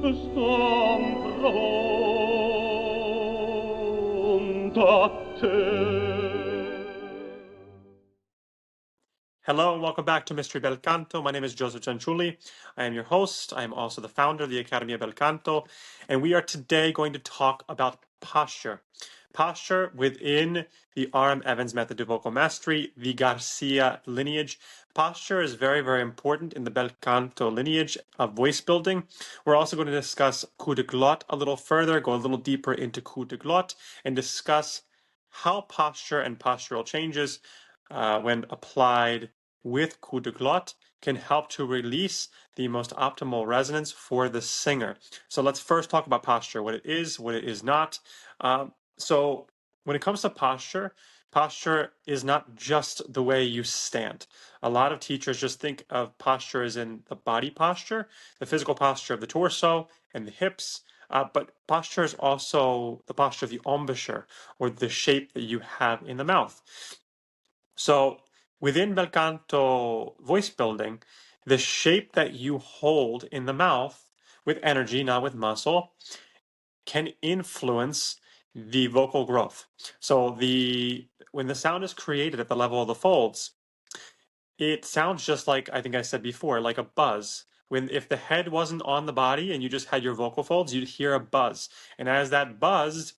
Hello and welcome back to Mystery Bel Canto. My name is Joseph Cianciulli. I am your host. I am also the founder of the Academy Bel Canto, and we are today going to talk about posture. Posture within the R.M. Evans method of vocal mastery, the Garcia lineage. Posture is very, very important in the Bel Canto lineage of voice building. We're also going to discuss Kudiglot a little further, go a little deeper into Kudiglot, and discuss how posture and postural changes when applied with Coup de Glotte can help to release the most optimal resonance for the singer. So let's first talk about posture, what it is not. So when it comes to posture, posture is not just the way you stand. A lot of teachers just think of posture as in the body posture, the physical posture of the torso and the hips, but posture is also the posture of the embouchure, or the shape that you have in the mouth. So within Bel Canto voice building, the shape that you hold in the mouth with energy, not with muscle, can influence the vocal growth. So when the sound is created at the level of the folds, it sounds just like, I think I said before, like a buzz. If the head wasn't on the body and you just had your vocal folds, you'd hear a buzz. And as that buzzed,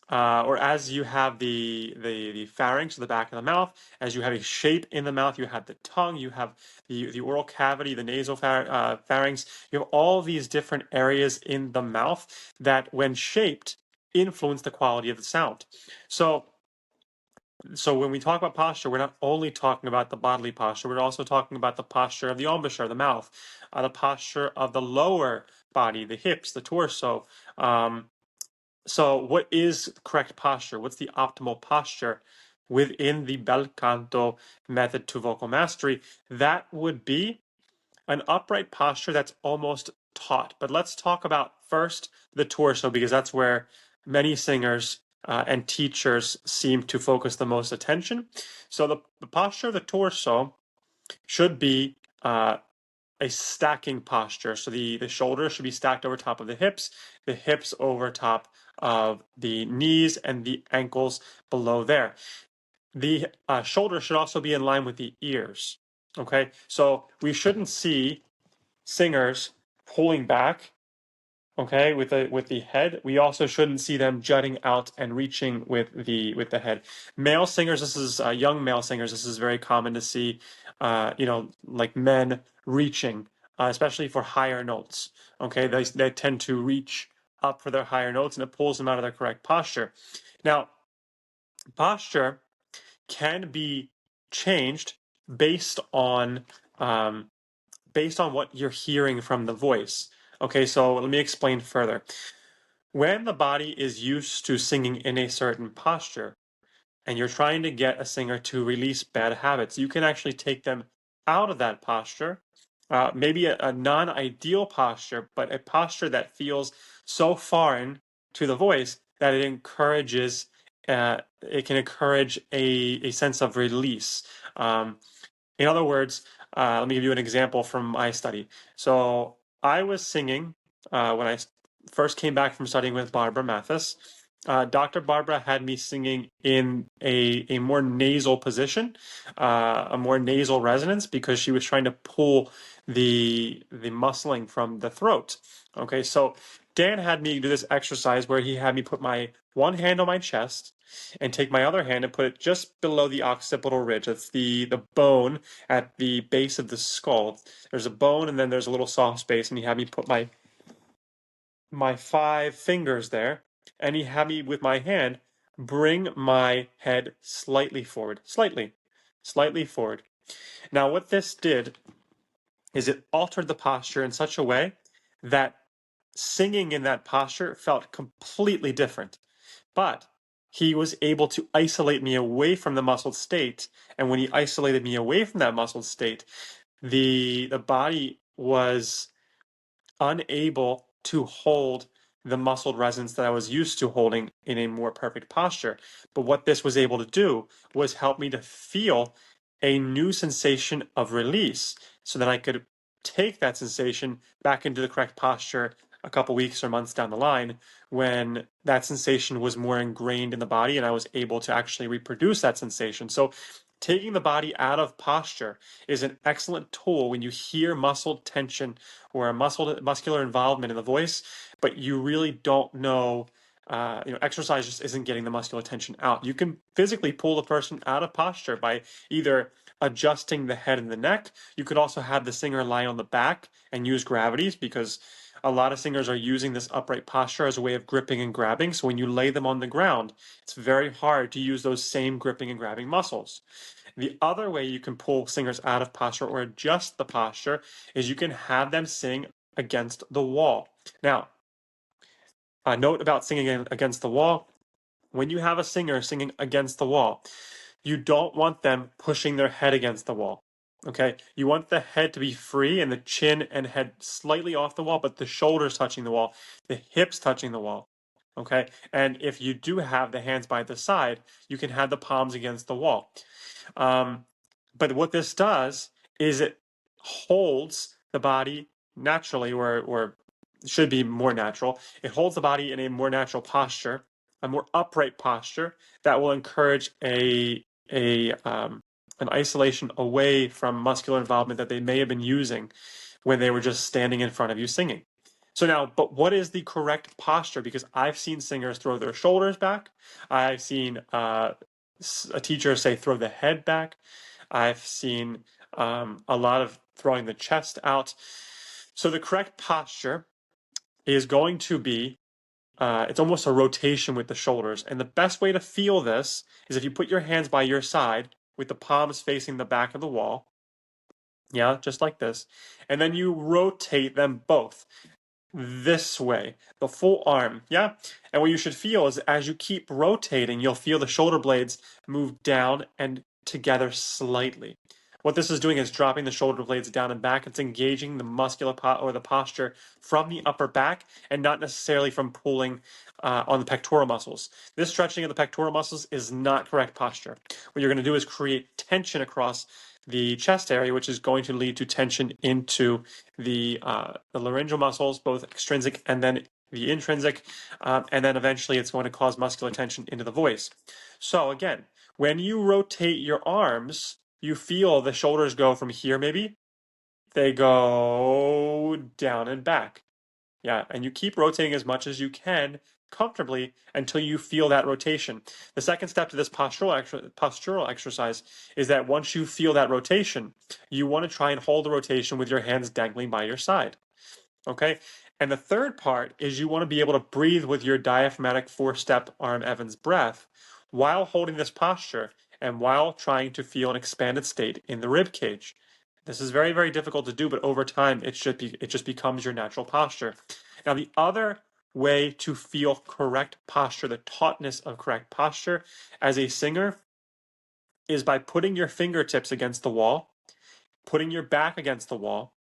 or as you have the pharynx, the back of the mouth, as you have a shape in the mouth, you have the tongue, you have the oral cavity, the nasal pharynx, you have all these different areas in the mouth that, when shaped, influence the quality of the sound. So when we talk about posture, we're not only talking about the bodily posture, we're also talking about the posture of the embouchure, the mouth, the posture of the lower body, the hips, the torso. So what is correct posture? What's the optimal posture within the Bel Canto method to vocal mastery? That would be an upright posture that's almost taught. But let's talk about first the torso, because that's where many singers and teachers seem to focus the most attention. So the posture of the torso should be a stacking posture. So the shoulders should be stacked over top of the hips over top of the knees, and the ankles below there. The shoulder should also be in line with the ears. Okay, so we shouldn't see singers pulling back, okay, with the head. We also shouldn't see them jutting out and reaching with the head. Male singers, this is young male singers, this is very common to see, like men reaching, especially for higher notes. Okay, they tend to reach up for their higher notes, and it pulls them out of their correct posture. Now, posture can be changed based on what you're hearing from the voice. Okay, so let me explain further. When the body is used to singing in a certain posture, and you're trying to get a singer to release bad habits, you can actually take them out of that posture, maybe a non-ideal posture, but a posture that feels so foreign to the voice that it can encourage a sense of release. In other words, let me give you an example from my study. So I was singing when I first came back from studying with Barbara Mathis. Dr. Barbara had me singing in a more nasal position, a more nasal resonance, because she was trying to pull the muscling from the throat. Okay, so Dan had me do this exercise where he had me put my one hand on my chest and take my other hand and put it just below the occipital ridge. That's the bone at the base of the skull. There's a bone, and then there's a little soft space, and he had me put my 5 fingers there, and he had me, with my hand, bring my head slightly forward, slightly forward. Now, what this did is it altered the posture in such a way that singing in that posture felt completely different. But he was able to isolate me away from the muscled state, and when he isolated me away from that muscled state, the body was unable to hold the muscled resonance that I was used to holding in a more perfect posture. But what this was able to do was help me to feel a new sensation of release, so that I could take that sensation back into the correct posture a couple weeks or months down the line when that sensation was more ingrained in the body and I was able to actually reproduce that sensation. So taking the body out of posture is an excellent tool when you hear muscle tension or a muscular involvement in the voice, but you really don't know. Exercise just isn't getting the muscular tension out. You can physically pull the person out of posture by either adjusting the head and the neck. You could also have the singer lie on the back and use gravities, because a lot of singers are using this upright posture as a way of gripping and grabbing. So when you lay them on the ground, it's very hard to use those same gripping and grabbing muscles. The other way you can pull singers out of posture or adjust the posture is you can have them sing against the wall. Now, a note about singing against the wall: when you have a singer singing against the wall, you don't want them pushing their head against the wall. Okay, you want the head to be free and the chin and head slightly off the wall, but the shoulders touching the wall, the hips touching the wall. Okay, and if you do have the hands by the side, you can have the palms against the wall. But what this does is it holds the body naturally, or should be more natural. It holds the body in a more natural posture, a more upright posture that will encourage an isolation away from muscular involvement that they may have been using when they were just standing in front of you singing. So now, but what is the correct posture? Because I've seen singers throw their shoulders back. I've seen a teacher say throw the head back. I've seen a lot of throwing the chest out. So the correct posture is going to be, it's almost a rotation with the shoulders. And the best way to feel this is if you put your hands by your side with the palms facing the back of the wall. Yeah, just like this. And then you rotate them both this way, the full arm. Yeah. And what you should feel is as you keep rotating, you'll feel the shoulder blades move down and together slightly. What this is doing is dropping the shoulder blades down and back. It's engaging the muscular or the posture from the upper back and not necessarily from pulling on the pectoral muscles. This stretching of the pectoral muscles is not correct posture. What you're going to do is create tension across the chest area, which is going to lead to tension into the laryngeal muscles, both extrinsic and then the intrinsic, and then eventually it's going to cause muscular tension into the voice. So again, when you rotate your arms, you feel the shoulders go from here, maybe they go down and back. Yeah, and you keep rotating as much as you can comfortably until you feel that rotation. The second step to this postural exercise is that once you feel that rotation, you want to try and hold the rotation with your hands dangling by your side. Okay? And the third part is you want to be able to breathe with your diaphragmatic four-step arm Evans breath while holding this posture and while trying to feel an expanded state in the rib cage. This is very, very difficult to do, but over time it just becomes your natural posture. Now, the other way to feel correct posture, the tautness of correct posture as a singer, is by putting your fingertips against the wall, putting your back against the wall,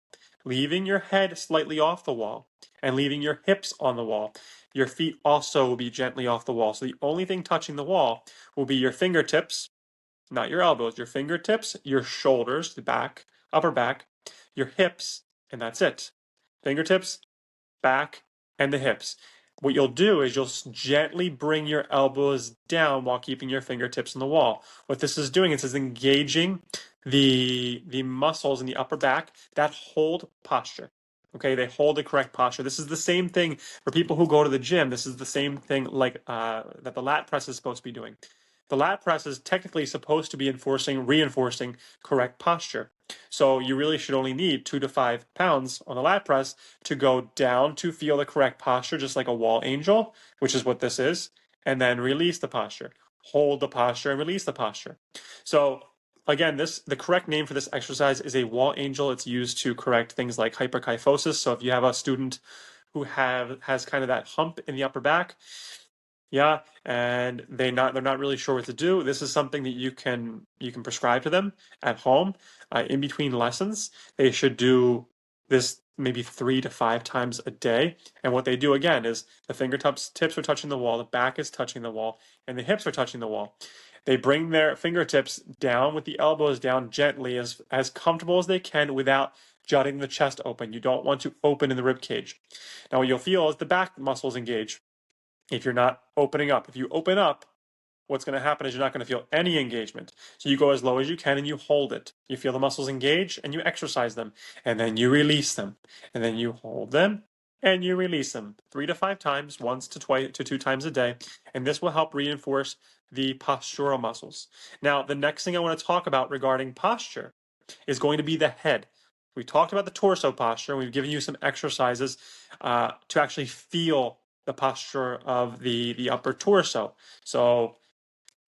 leaving your head slightly off the wall, and leaving your hips on the wall. Your feet also will be gently off the wall. So the only thing touching the wall will be your fingertips, not your elbows, your fingertips, your shoulders, the back, upper back, your hips, and that's it. Fingertips, back, and the hips. What you'll do is you'll gently bring your elbows down while keeping your fingertips on the wall. What this is doing is engaging the muscles in the upper back that hold posture. Okay, they hold the correct posture. This is the same thing for people who go to the gym. This is the same thing like that the lat press is supposed to be doing. The lat press is technically supposed to be reinforcing correct posture. So you really should only need 2 to 5 pounds on the lat press to go down to feel the correct posture, just like a wall angel, which is what this is, and then release the posture. Hold the posture and release the posture. So again, the correct name for this exercise is a wall angel. It's used to correct things like hyperkyphosis. So if you have a student who has kind of that hump in the upper back, yeah, and they're not really sure what to do, this is something that you can prescribe to them at home in between lessons. They should do this maybe 3 to 5 times a day. And what they do again is the fingertips are touching the wall, the back is touching the wall, and the hips are touching the wall. They bring their fingertips down with the elbows down gently, as comfortable as they can, without jutting the chest open. You don't want to open in the rib cage. Now what you'll feel is the back muscles engage if you're not opening up. If you open up, what's going to happen is you're not going to feel any engagement. So you go as low as you can and you hold it. You feel the muscles engage and you exercise them. And then you release them. And then you hold them and you release them 3 to 5 times, once to 2 times a day. And this will help reinforce the postural muscles. Now, the next thing I want to talk about regarding posture is going to be the head. We talked about the torso posture, and we've given you some exercises to actually feel the posture of the upper torso. So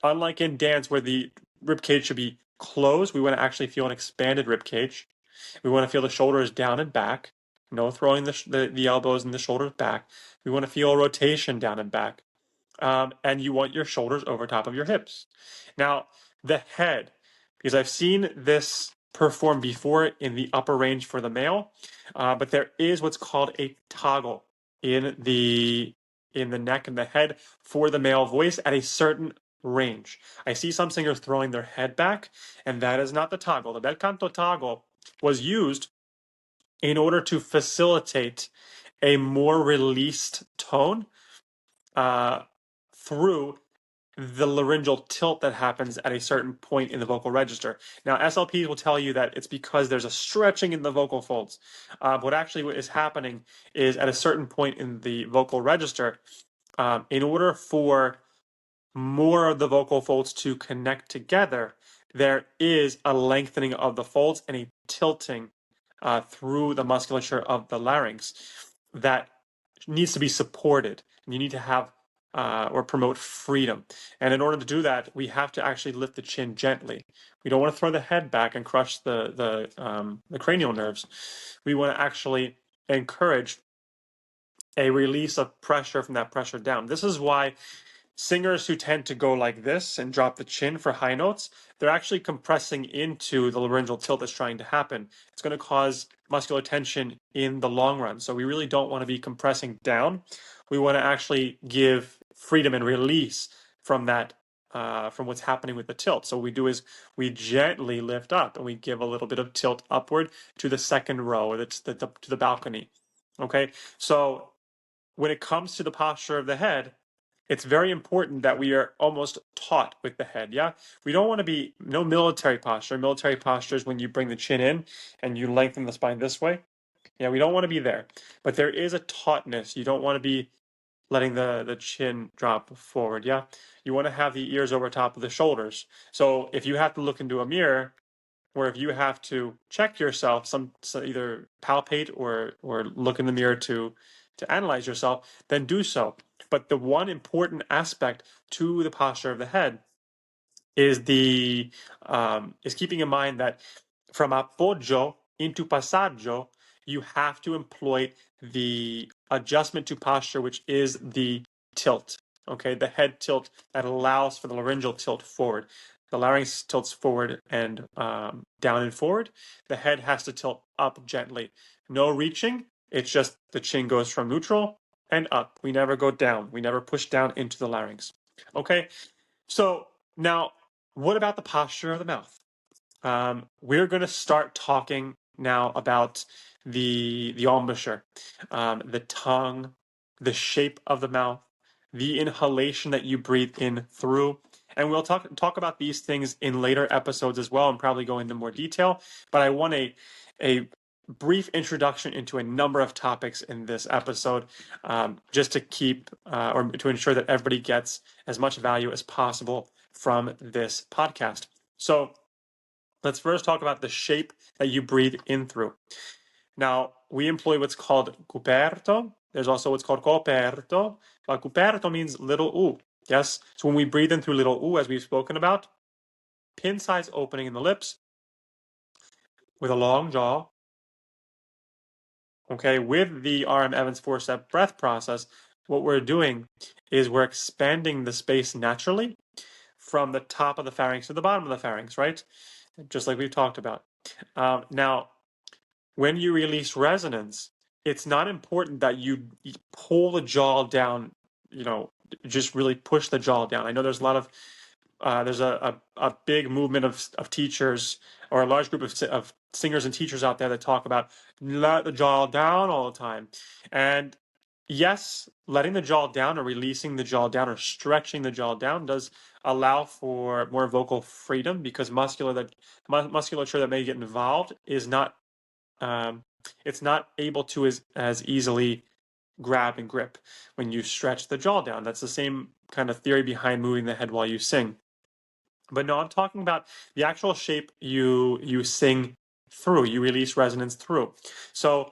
unlike in dance where the rib cage should be closed, we want to actually feel an expanded rib cage. We want to feel the shoulders down and back. No throwing the elbows and the shoulders back. We want to feel a rotation down and back. And you want your shoulders over top of your hips. Now, the head, because I've seen this perform before in the upper range for the male, but there is what's called a toggle in the neck and the head for the male voice at a certain range. I see some singers throwing their head back, and that is not the toggle. The bel canto toggle was used in order to facilitate a more released tone through the laryngeal tilt that happens at a certain point in the vocal register. Now, SLPs will tell you that it's because there's a stretching in the vocal folds. What actually is happening is at a certain point in the vocal register, in order for more of the vocal folds to connect together, there is a lengthening of the folds and a tilting through the musculature of the larynx that needs to be supported. And you need to have or promote freedom. And in order to do that, we have to actually lift the chin gently. We don't want to throw the head back and crush the cranial nerves. We want to actually encourage a release of pressure from that pressure down. This is why singers who tend to go like this and drop the chin for high notes, they're actually compressing into the laryngeal tilt that's trying to happen. It's going to cause muscular tension in the long run. So we really don't want to be compressing down. We want to actually give freedom and release from that, from what's happening with the tilt. So what we do is we gently lift up and we give a little bit of tilt upward to the second row or to the balcony. Okay, so when it comes to the posture of the head, it's very important that we are almost taut with the head, yeah? We don't want to be, no military posture. Military posture is when you bring the chin in and you lengthen the spine this way. Yeah, we don't want to be there. But there is a tautness. You don't want to be letting the chin drop forward, yeah? You want to have the ears over top of the shoulders. So if you have to look into a mirror, or if you have to check yourself, so either palpate or look in the mirror to analyze yourself, then do so. But the one important aspect to the posture of the head is is keeping in mind that from appoggio into passaggio, you have to employ the adjustment to posture, which is the tilt. Okay, the head tilt that allows for the laryngeal tilt forward. The larynx tilts forward and down and forward. The head has to tilt up gently. No reaching. It's just the chin goes from neutral and up. We never go down. We never push down into the larynx. Okay, so now what about the posture of the mouth? We're going to start talking now about the embouchure, the tongue, the shape of the mouth, the inhalation that you breathe in through. And we'll talk about these things in later episodes as well and probably go into more detail. But I want a brief introduction into a number of topics in this episode, just to keep or to ensure that everybody gets as much value as possible from this podcast. So let's first talk about the shape that you breathe in through. Now, we employ what's called coperto. There's also what's called coperto. But coperto means little u. Yes? So when we breathe in through little u, as we've spoken about, pin-sized opening in the lips with a long jaw. Okay, with the R.M. Evans 4-step breath process, what we're doing is we're expanding the space naturally from the top of the pharynx to the bottom of the pharynx, right? Just like we've talked about. Now, when you release resonance, it's not important that you pull the jaw down, just really push the jaw down. I know there's a lot of, there's a big movement of teachers or a large group of singers and teachers out there that talk about let the jaw down all the time. And yes, letting the jaw down or releasing the jaw down or stretching the jaw down does allow for more vocal freedom because musculature that may get involved is not it's not able to as easily grab and grip when you stretch the jaw down. That's the same kind of theory behind moving the head while you sing. But no, I'm talking about the actual shape you sing through, you release resonance through. So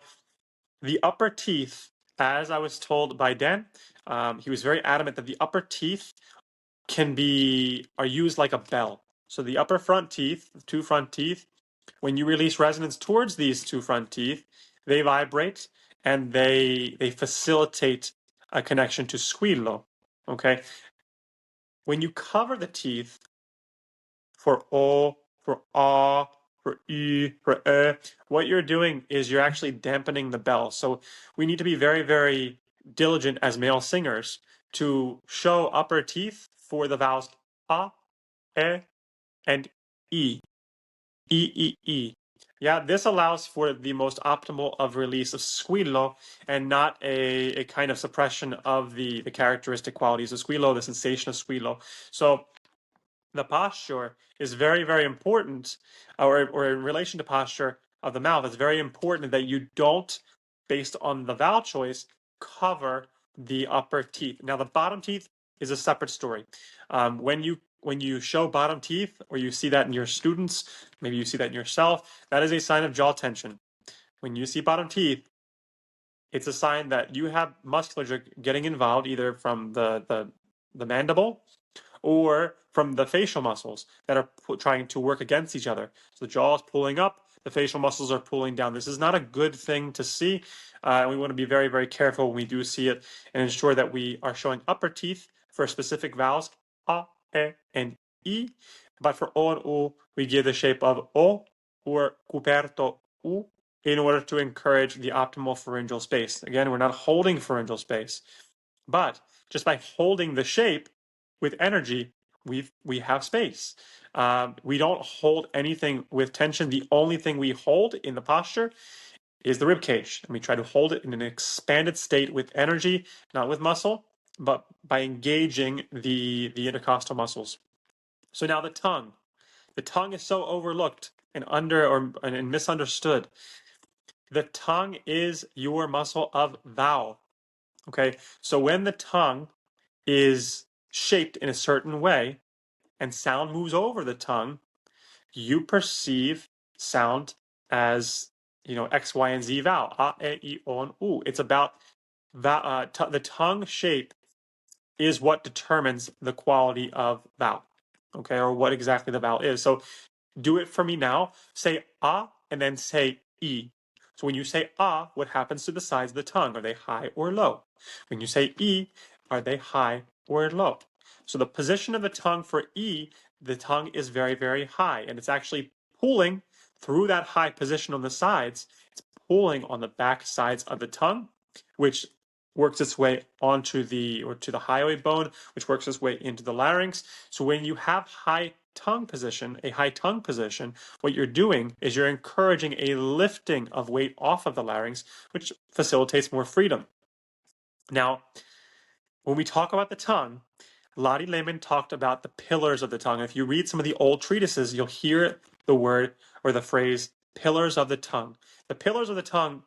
the upper teeth, as I was told by Dan, he was very adamant that the upper teeth are used like a bell. So the upper front teeth, the two front teeth, when you release resonance towards these two front teeth, they vibrate and they facilitate a connection to squillo. Okay. When you cover the teeth for o, for a, for e, for e, what you're doing is you're actually dampening the bell. So we need to be very, very diligent as male singers to show upper teeth for the vowels a, e, and e. E, E, E. Yeah, this allows for the most optimal of release of squillo and not a kind of suppression of the characteristic qualities of squillo, the sensation of squillo. So the posture is very, very important, or in relation to posture of the mouth, it's very important that you don't, based on the vowel choice, cover the upper teeth. Now, the bottom teeth is a separate story. When you show bottom teeth, or you see that in your students, maybe you see that in yourself, that is a sign of jaw tension. When you see bottom teeth, it's a sign that you have musculature getting involved either from the mandible or from the facial muscles that are trying to work against each other. So the jaw is pulling up, the facial muscles are pulling down. This is not a good thing to see. We want to be very, very careful when we do see it and ensure that we are showing upper teeth for specific vowels, a, e, and e. But for o and u, we give the shape of o or coperto u in order to encourage the optimal pharyngeal space. Again, we're not holding pharyngeal space, but just by holding the shape with energy, we have space. We don't hold anything with tension. The only thing we hold in the posture is the rib cage, and we try to hold it in an expanded state with energy, not with muscle, but by engaging the intercostal muscles. So now the tongue. The tongue is so overlooked and and misunderstood. The tongue is your muscle of vowel. Okay, so when the tongue is shaped in a certain way and sound moves over the tongue, you perceive sound as, X, Y, and Z vowel, a, e, I, o, and u. It's about the tongue shape is what determines the quality of vowel, okay, or what exactly the vowel is. So do it for me now. Say a and then say e. So when you say a, what happens to the sides of the tongue? Are they high or low? When you say e, are they high or low? So the position of the tongue for e, the tongue is very, very high, and it's actually pulling through that high position on the sides. It's pulling on the back sides of the tongue, which works its way onto to the hyoid bone, which works its way into the larynx. So when you have a high tongue position, what you're doing is you're encouraging a lifting of weight off of the larynx, which facilitates more freedom. Now, when we talk about the tongue, Lottie Lehman talked about the pillars of the tongue. If you read some of the old treatises, you'll hear the word or the phrase pillars of the tongue. The pillars of the tongue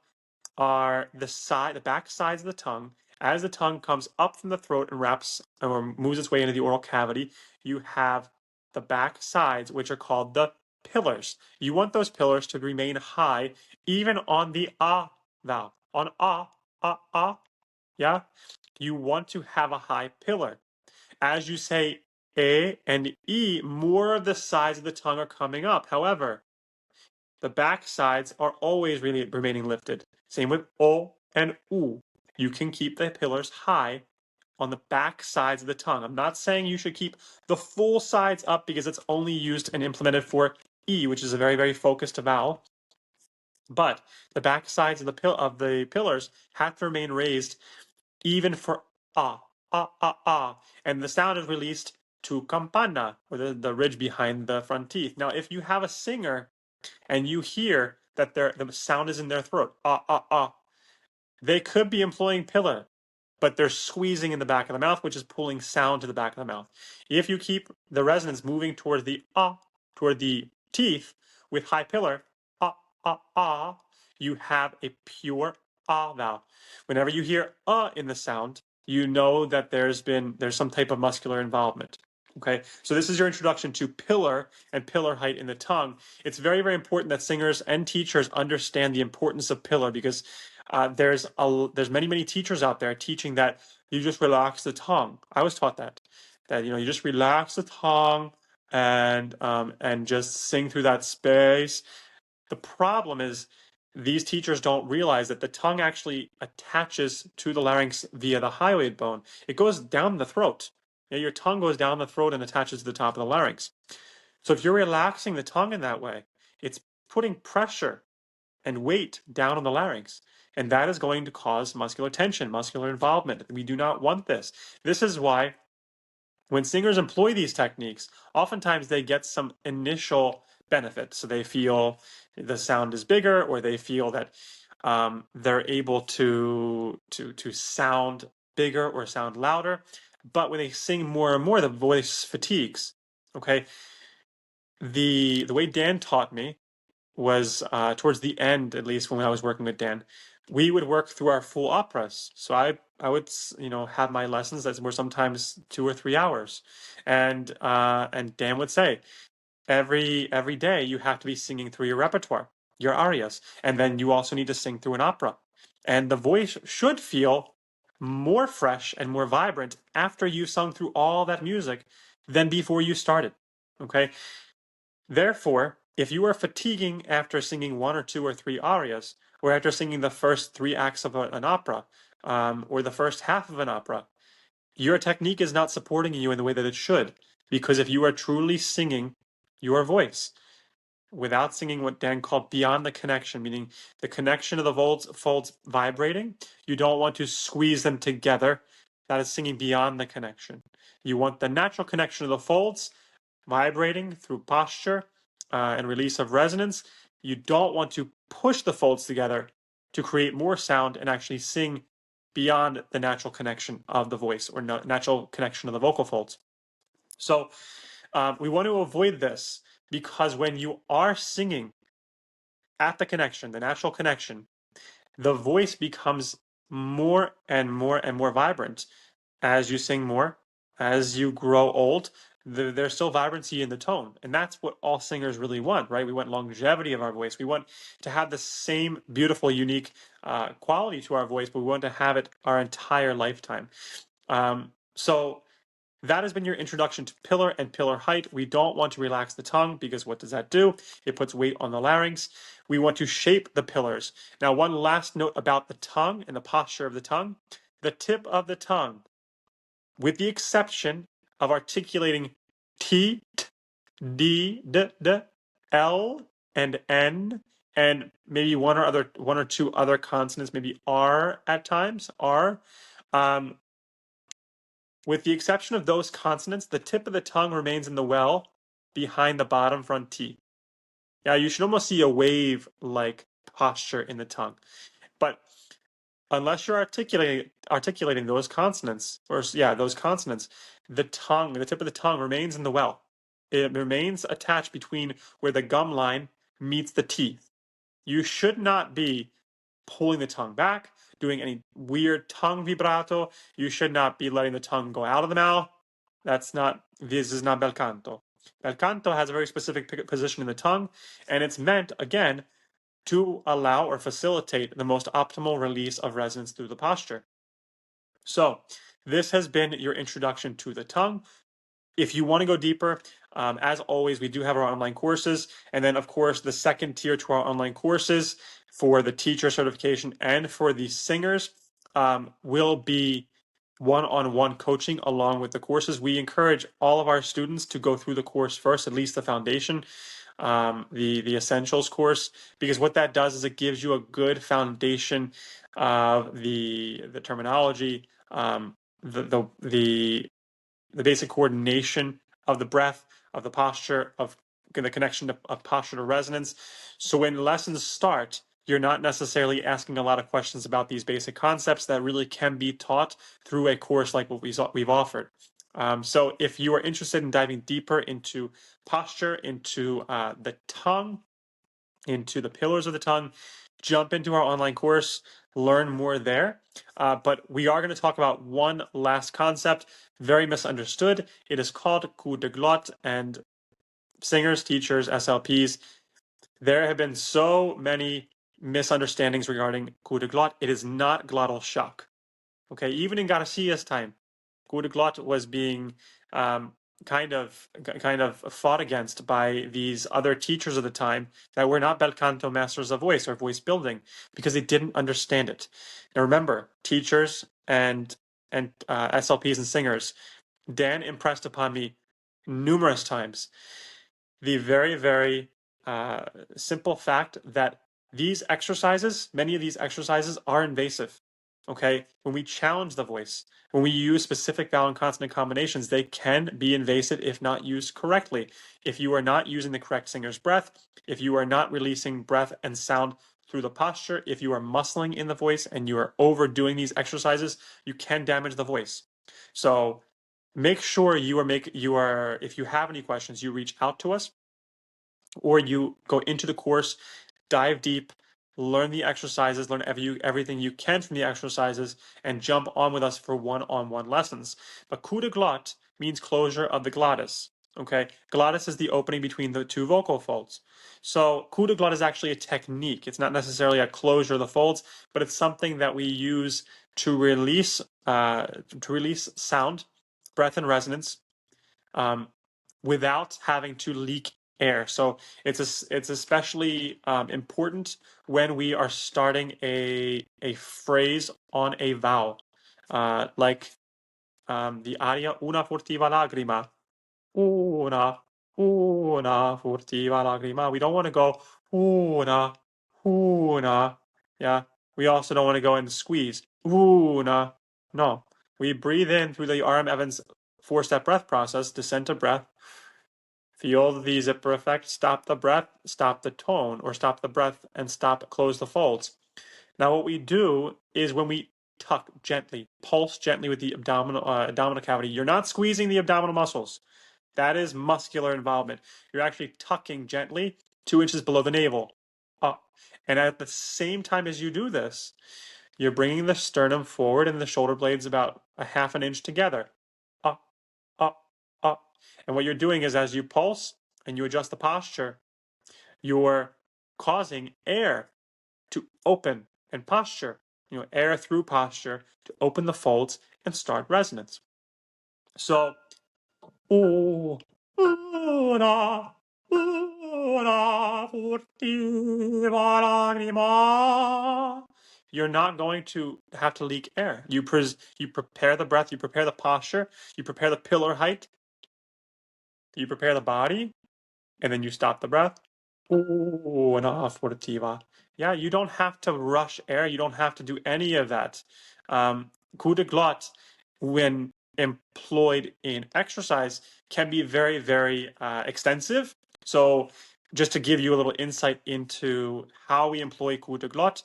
are the back sides of the tongue. As the tongue comes up from the throat and wraps or moves its way into the oral cavity, you have the back sides, which are called the pillars. You want those pillars to remain high, even on the ah vowel. On yeah? You want to have a high pillar. As you say a and e, more of the sides of the tongue are coming up. However, the back sides are always really remaining lifted. Same with o and u. You can keep the pillars high on the back sides of the tongue. I'm not saying you should keep the full sides up because it's only used and implemented for e, which is a very, very focused vowel. But the back sides of the pillars have to remain raised even for ah, and the sound is released to campana, or the ridge behind the front teeth. Now, if you have a singer and you hear that the sound is in their throat, ah, ah, ah, they could be employing pillar, but they're squeezing in the back of the mouth, which is pulling sound to the back of the mouth. If you keep the resonance moving toward the ah, toward the teeth with high pillar, ah, ah, ah, you have a pure ah vowel. Whenever you hear in the sound, you know that there's some type of muscular involvement. Okay, so this is your introduction to pillar and pillar height in the tongue. It's very, very important that singers and teachers understand the importance of pillar, because there's many, many teachers out there teaching that you just relax the tongue. I was taught that you just relax the tongue and just sing through that space. The problem is these teachers don't realize that the tongue actually attaches to the larynx via the hyoid bone. It goes down the throat. Your tongue goes down the throat and attaches to the top of the larynx. So if you're relaxing the tongue in that way, it's putting pressure and weight down on the larynx. And that is going to cause muscular tension, muscular involvement. We do not want this. This is why when singers employ these techniques, oftentimes they get some initial benefit. So they feel the sound is bigger, or they feel that they're able to sound bigger or sound louder. But when they sing more and more, the voice fatigues. Okay, the way Dan taught me was towards the end, at least when I was working with Dan, we would work through our full operas. So I would have my lessons that were sometimes 2 or 3 hours, and Dan would say every day you have to be singing through your repertoire, your arias, and then you also need to sing through an opera, and the voice should feel more fresh and more vibrant after you've sung through all that music than before you started. Okay. Therefore, if you are fatiguing after singing 1 or 2 or 3 arias, or after singing the first 3 acts of an opera, or the first half of an opera, your technique is not supporting you in the way that it should. Because if you are truly singing your voice without singing what Dan called beyond the connection, meaning the connection of the folds vibrating, you don't want to squeeze them together. That is singing beyond the connection. You want the natural connection of the folds vibrating through posture and release of resonance. You don't want to push the folds together to create more sound and actually sing beyond the natural connection of the voice, or natural connection of the vocal folds. So we want to avoid this, because when you are singing at the connection, the natural connection, the voice becomes more and more and more vibrant as you sing more, as you grow old. There's still vibrancy in the tone, and that's what all singers really want, right? We want longevity of our voice. We want to have the same beautiful, unique quality to our voice, but we want to have it our entire lifetime. So that has been your introduction to pillar and pillar height. We don't want to relax the tongue, because what does that do? It puts weight on the larynx. We want to shape the pillars. Now, one last note about the tongue and the posture of the tongue. The tip of the tongue, with the exception of articulating T, T, D, D, D, L, and N, and maybe one or two other consonants, maybe R at times, R. With the exception of those consonants, the tip of the tongue remains in the well behind the bottom front teeth. Yeah, you should almost see a wave-like posture in the tongue. But unless you're articulating those consonants, those consonants, the tip of the tongue remains in the well. It remains attached between where the gum line meets the teeth. You should not be pulling the tongue back, doing any weird tongue vibrato. You should not be letting the tongue go out of the mouth. This is not bel canto. Bel canto has a very specific position in the tongue, and it's meant, again, to allow or facilitate the most optimal release of resonance through the posture. So this has been your introduction to the tongue. If you want to go deeper, as always, we do have our online courses. And then, of course, the second tier to our online courses for the teacher certification and for the singers will be one-on-one coaching along with the courses. We encourage all of our students to go through the course first, at least the foundation, the essentials course, because what that does is it gives you a good foundation of the terminology, the basic coordination of the breath, of the posture, of the connection of posture to resonance. So when lessons start, you're not necessarily asking a lot of questions about these basic concepts that really can be taught through a course like what we've offered. So if you are interested in diving deeper into posture, into the tongue, into the pillars of the tongue, jump into our online course, learn more there. But we are going to talk about one last concept, very misunderstood. It is called Coup de Glotte, and singers, teachers, SLPs, there have been so many misunderstandings regarding Coup de Glotte. It is not glottal shock. Okay, even in Garcia's time, Coup de Glotte was being kind of fought against by these other teachers of the time that were not bel canto masters of voice or voice building because they didn't understand it. And remember, teachers and SLPs and singers, Dan impressed upon me numerous times the very, very simple fact that these exercises, many of these exercises are invasive. Okay, when we challenge the voice, when we use specific vowel and consonant combinations, they can be invasive if not used correctly. If you are not using the correct singer's breath, if you are not releasing breath and sound through the posture, if you are muscling in the voice and you are overdoing these exercises, you can damage the voice. So make sure if you have any questions, you reach out to us or you go into the course, dive deep, learn the exercises, learn everything you can from the exercises, and jump on with us for one-on-one lessons. But coup de glotte means closure of the glottis. Okay, glottis is the opening between the two vocal folds. So coup de glotte is actually a technique. It's not necessarily a closure of the folds, but it's something that we use to release sound, breath, and resonance without having to leak air. So it's especially important when we are starting a phrase on a vowel, like the aria una furtiva lagrima, una furtiva lagrima. We don't want to go una. Yeah. We also don't want to go and squeeze una. No. We breathe in through the R.M. Evans four-step breath process, descent to breath. Feel the zipper effect, stop the breath, stop the tone, or stop the breath and close the folds. Now what we do is when we tuck gently, pulse gently with the abdominal cavity, you're not squeezing the abdominal muscles. That is muscular involvement. You're actually tucking gently 2 inches below the navel. Up. And at the same time as you do this, you're bringing the sternum forward and the shoulder blades about a half an inch together. Up, up, up. And what you're doing is as you pulse and you adjust the posture, you're causing air to open and posture, air through posture to open the folds and start resonance. So, una furtiva lagrima. You're not going to have to leak air. You prepare the breath, you prepare the posture, you prepare the pillar height, you prepare the body, and then you stop the breath. Una furtiva. Yeah, you don't have to rush air. You don't have to do any of that. Coup de glotte, when employed in exercise, can be very, very extensive. So just to give you a little insight into how we employ coup de glotte,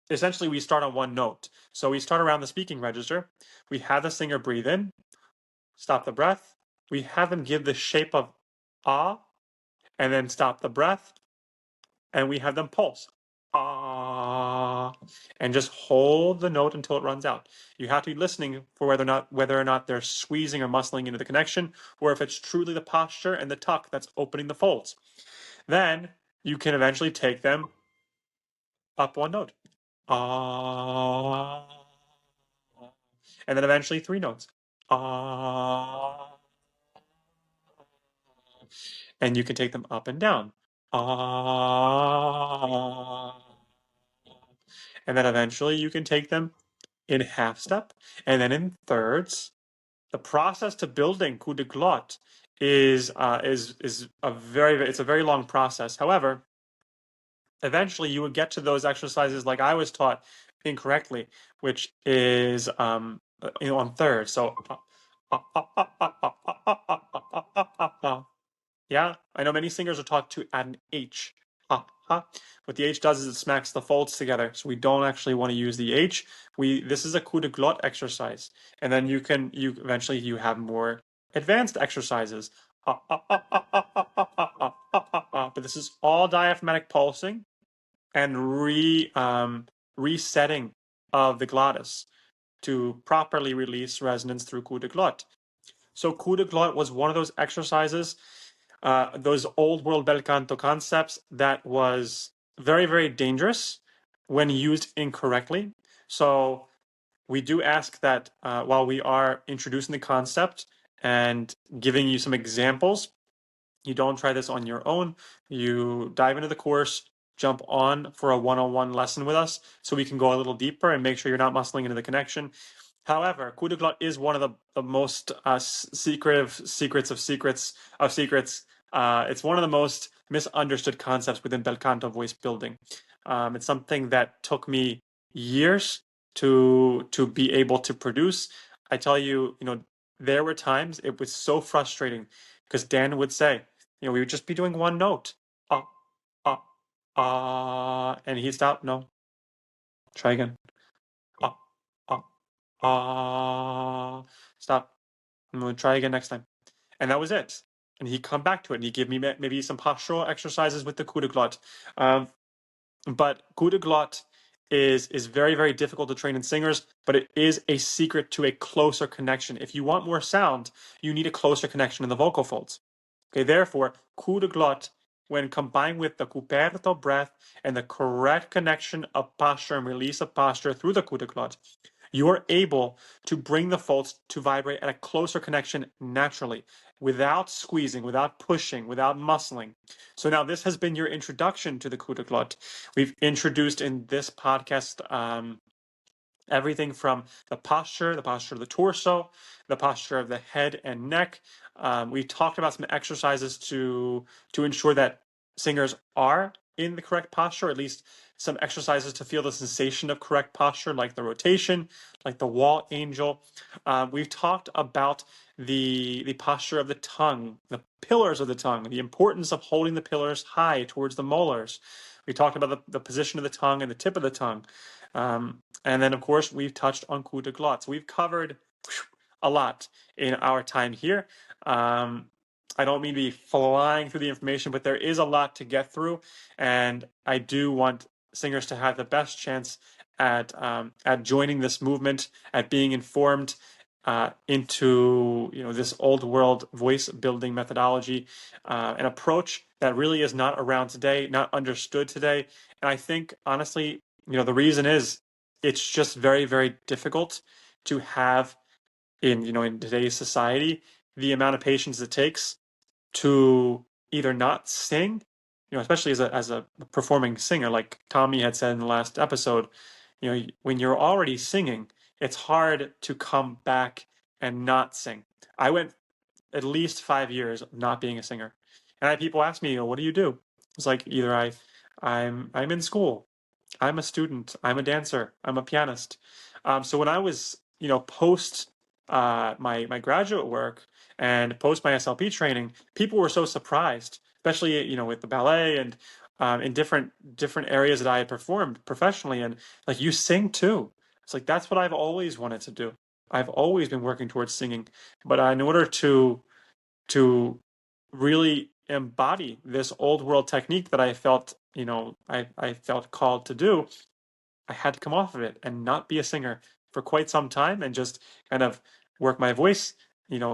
essentially we start on one note. So we start around the speaking register. We have the singer breathe in, stop the breath. We have them give the shape of ah, and then stop the breath, and we have them pulse. Ah, and just hold the note until it runs out. You have to be listening for whether or not they're squeezing or muscling into the connection, or if it's truly the posture and the tuck that's opening the folds. Then you can eventually take them up one note. Ah, and then eventually 3 notes. Ah, and you can take them up and down. Ah. And then eventually you can take them in half step and then in thirds. The process to building coup de glotte is a very long process. However, eventually you would get to those exercises like I was taught incorrectly, which is on thirds. So Yeah, I know many singers are taught to add an H. Ha, ha. What the H does is it smacks the folds together, so we don't actually want to use the H. This is a coup de glotte exercise, and then you eventually you have more advanced exercises. But this is all diaphragmatic pulsing and resetting of the glottis to properly release resonance through coup de glotte. So coup de glotte was one of those exercises, those old world bel canto concepts that was very, very dangerous when used incorrectly. So we do ask that while we are introducing the concept and giving you some examples, you don't try this on your own. You dive into the course, jump on for a one-on-one lesson with us so we can go a little deeper and make sure you're not muscling into the connection. However, Kudiglot is one of the most secrets of secrets of secrets. It's one of the most misunderstood concepts within bel canto voice building. It's something that took me years to be able to produce. I tell you, there were times it was so frustrating because Dan would say, we would just be doing one note, ah, ah, and he'd stop. No, try again, ah, ah, stop. And we'll try again next time. And that was it. And he'd come back to it and he'd give me maybe some postural exercises with the coup de glotte. But coup de glotte is very, very difficult to train in singers, but it is a secret to a closer connection. If you want more sound, you need a closer connection in the vocal folds. Okay, therefore, coup de glotte, when combined with the coperto breath and the correct connection of posture and release of posture through the coup de glotte, you are able to bring the folds to vibrate at a closer connection naturally, without squeezing, without pushing, without muscling. So now this has been your introduction to the coup de glotte. We've introduced in this podcast everything from the posture of the torso, the posture of the head and neck. We talked about some exercises to ensure that singers are in the correct posture, or at least some exercises to feel the sensation of correct posture, like the rotation, like the wall angel. We've talked about the posture of the tongue, the pillars of the tongue, the importance of holding the pillars high towards the molars. We talked about the position of the tongue and the tip of the tongue. And then, of course, we've touched on coup de glotte. So we've covered a lot in our time here. I don't mean to be flying through the information, but there is a lot to get through, and I do want singers to have the best chance at joining this movement, at being informed into this old world voice building methodology, an approach that really is not around today, not understood today. And I think honestly, the reason is it's just very, very difficult to have in today's society the amount of patience it takes to either not sing, especially as a performing singer, like Tommy had said in the last episode, when you're already singing, it's hard to come back and not sing. I went at least 5 years of not being a singer, and I had people ask me, "What do you do?" It's like either I'm in school, I'm a student, I'm a dancer, I'm a pianist. So when I was, post my graduate work and post my SLP training, people were so surprised, especially with the ballet and in different areas that I had performed professionally, and like, you sing too. It's like that's what I've always wanted to do. I've always been working towards singing, but in order to really embody this old world technique that I felt, I felt called to do, I had to come off of it and not be a singer for quite some time and just kind of work my voice,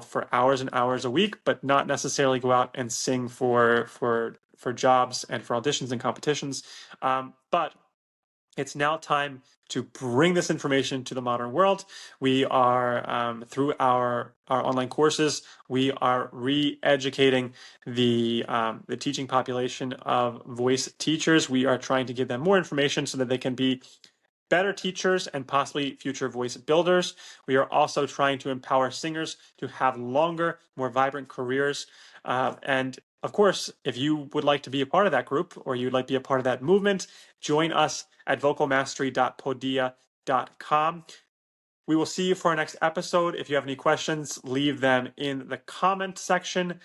for hours and hours a week, but not necessarily go out and sing for jobs and for auditions and competitions. But it's now time to bring this information to the modern world. We are, through our online courses, we are re-educating the teaching population of voice teachers. We are trying to give them more information so that they can be better teachers and possibly future voice builders. We are also trying to empower singers to have longer, more vibrant careers. And of course, if you would like to be a part of that group or you'd like to be a part of that movement, join us at vocalmastery.podia.com. We will see you for our next episode. If you have any questions, leave them in the comment section.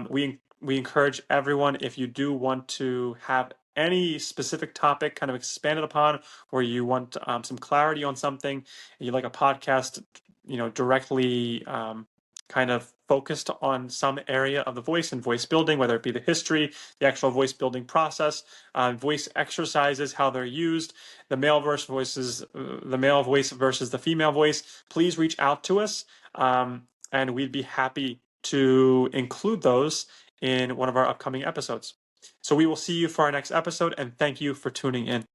We we encourage everyone, if you do want to have any specific topic kind of expanded upon, or you want some clarity on something, and you like a podcast, directly kind of focused on some area of the voice and voice building, whether it be the history, the actual voice building process, voice exercises, how they're used, the male voice versus the female voice, please reach out to us, and we'd be happy to include those in one of our upcoming episodes. So we will see you for our next episode, and thank you for tuning in.